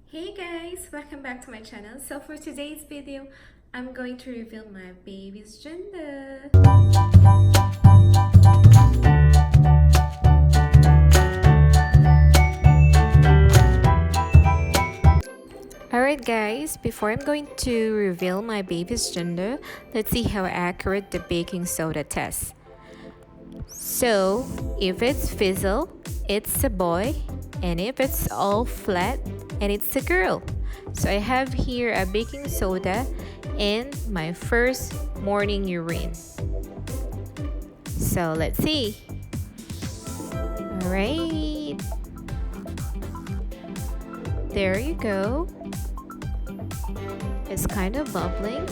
Hey guys, welcome back to my channel. So for today's video, I'm going to reveal my baby's gender. Alright guys, before I'm going to reveal my baby's gender, let's see how accurate the baking soda test. So, if it's fizzle, it's a boy, and if it's all flat, and it's a girl. So I have here a baking soda and my first morning urine. So let's see. Alright. There you go. It's kind of bubbling.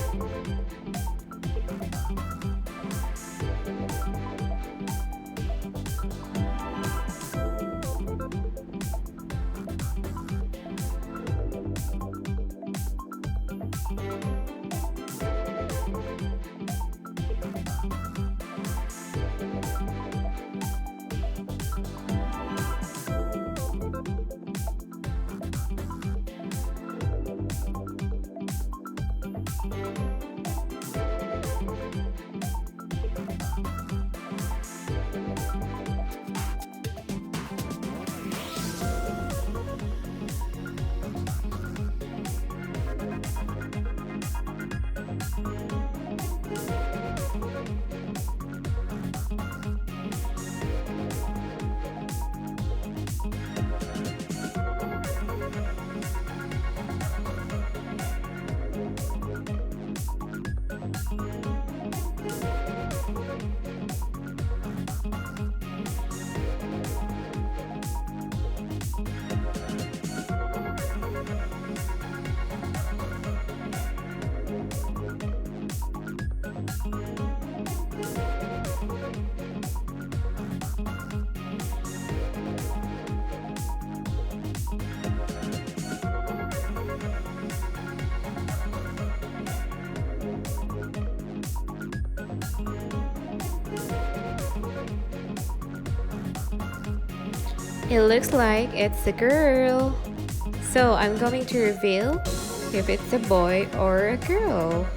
It looks like it's a girl. So I'm going to reveal if it's a boy or a girl.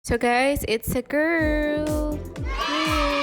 So guys, it's a girl. Yay.